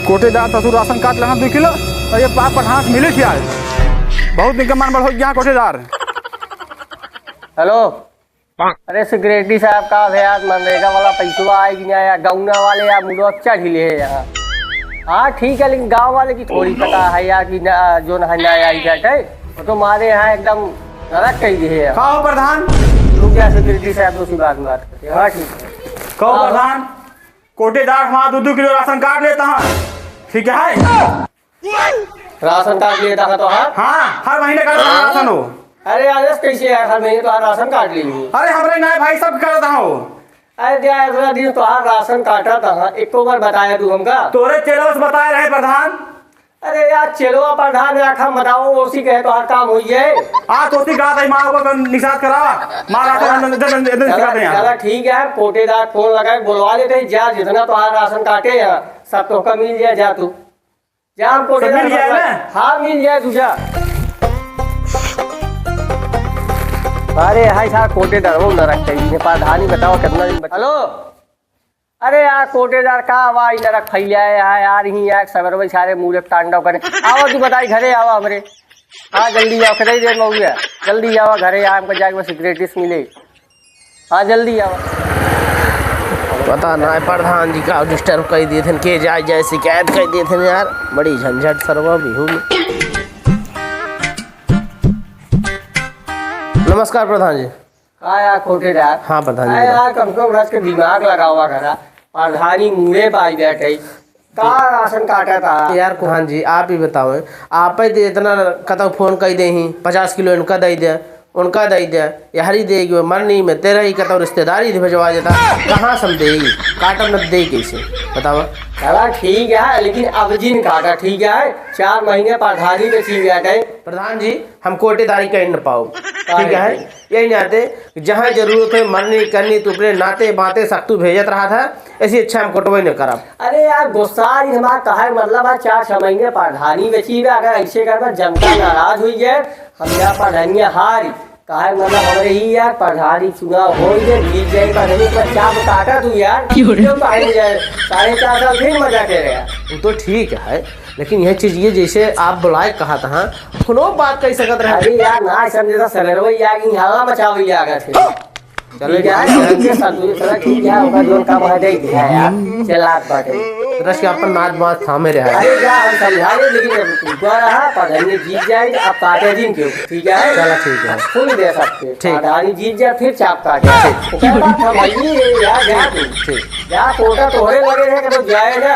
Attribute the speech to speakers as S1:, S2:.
S1: कोटेदार ससुर ration card लगा 2 kilo और ये पाप पठास मिले थी आज बहुत दिन का मन बढ़ गया कोटेदार।
S2: हेलो, अरे सेक्रेटरी साहब का भैया मनरेगा वाला पैसा आए कि नहीं आया? गौना वाले यार मुझे अच्छा ढीले है यहाँ। हाँ ठीक है, लेकिन गांव वाले की थोड़ी पता है यार कि जो नया आई जाए वो तो हमारे यहाँ एकदम नरक कही दी है।
S1: कहो प्रधान,
S2: तू क्या सेक्रेटरी साहब दूसरी बात करते? हाँ ठीक है।
S1: कहो प्रधान, कोटेदार हमारा 2 किलो राशन कार्ड लेता है, ठीक है?
S2: राशन कार्ड लेता है तो
S1: हाँ, हर महीने का राशन हो।
S2: अरे आदेश कैसे है? हर महीने तो राशन कार्ड ली।
S1: अरे हमारे नए भाई सब करता हूँ।
S2: अरे यार दिन तो राशन काटा था, एक बार बताया तू हमका?
S1: तोरे चेलो से बताए रहे प्रधान।
S2: अरे यार चलो प्रधान रखा बताओ, उसी कहे तो हर काम हुई है।
S1: तो उसी कहा था माँ को निषाद करा मारा
S2: चला ठीक है, कोटेदार फोन लगा बुलवा लेते जा, जितना तो राशन काटे है सब तो का मिल जाए। जा तू जा, हम कोटेदार
S1: मिल जाए ना?
S2: हाँ मिल जाए तू जा। अरे हाय साहब कोटेदार वो न रखते हैं, प्रधानी बताओ कितना दिन। हेलो, अरे यार कोटेदार का आवाज न रख फैलिया है यार, ही यार सबर भाई सारे मुँह तांडव करे। आओ तू बताई घरे आओ हमरे। हाँ जल्दी आओ, कितनी देर में हो गया? जल्दी आओ घरे, हमको जाके सेक्रेटरी से मिले। हाँ जल्दी आओ।
S3: पता ना प्रधान जी का डिस्टर्ब कर दिए थे, के जाए शिकायत कर दिए थे यार, बड़ी झंझट सरवा बिहू में। नमस्कार प्रधान जी।
S2: हाँ यार कोटेदार।
S3: हाँ प्रधान जी।
S2: यार कम से कम रस के दिमाग लगा हुआ करा, प्रधानी मुँहे पाई बैठे का राशन काटा था
S3: यार। प्रधान जी आप ही बताओ, आप ही इतना कतौ फोन कर दे ही 50 किलो इनका दे दे, उनका दे दे, यारी देगी मरनी में तेरा ही कतौ रिश्तेदारी भेजवा देता, कहाँ सम देगी? काटम न दे कैसे बताओ?
S2: चला ठीक है, लेकिन अब जिन काटा ठीक है, 4 महीने प्रधानी में छीन गया है।
S3: प्रधान जी हम कोटेदारी कर न पाओ, ठीक है? यही नाते जहाँ जरूरत है मरनी करनी तो अपने नाते बाते सख्तू भेजत रहा था, ऐसी अच्छा हम कोटवे न करा।
S2: अरे यार गुस्सा हमारा कहा मतलब 4-6 महीने प्रधानी में छीन, अगर ऐसे कर जनता नाराज हुई है, हम यहाँ प्रधानी हारी कहा मतलब हमारे ही यार प्रधानी चुनाव हो जीत जाए क्या काटा तू यार, क्यों 4.5 साल फिर मजा कर रहा है।
S3: वो तो ठीक है, लेकिन यह चीज ये जैसे आप बुलाए कहा था कोनो बात कह सकत रहे।
S2: अरे यार ना समझे सर वही यार हवा मचावी आगे थे। चलो यार ठीक है, होगा जो काम है दे दिया यार, चलात बाटे
S3: रश के अपन नाच बात थामे रहे।
S2: अरे जा हम समझा रहे, लेकिन ऊपर रहा प्रधानी जीत जाए अब काटे दिन क्यों? ठीक है
S3: चलो ठीक है,
S2: फुल दे सकते। प्रधानी जीत जाए फिर चाप काटे।
S3: ठीक
S2: यार जा तू, जा कोटा तोहरे लगे रहे तो जाएगा।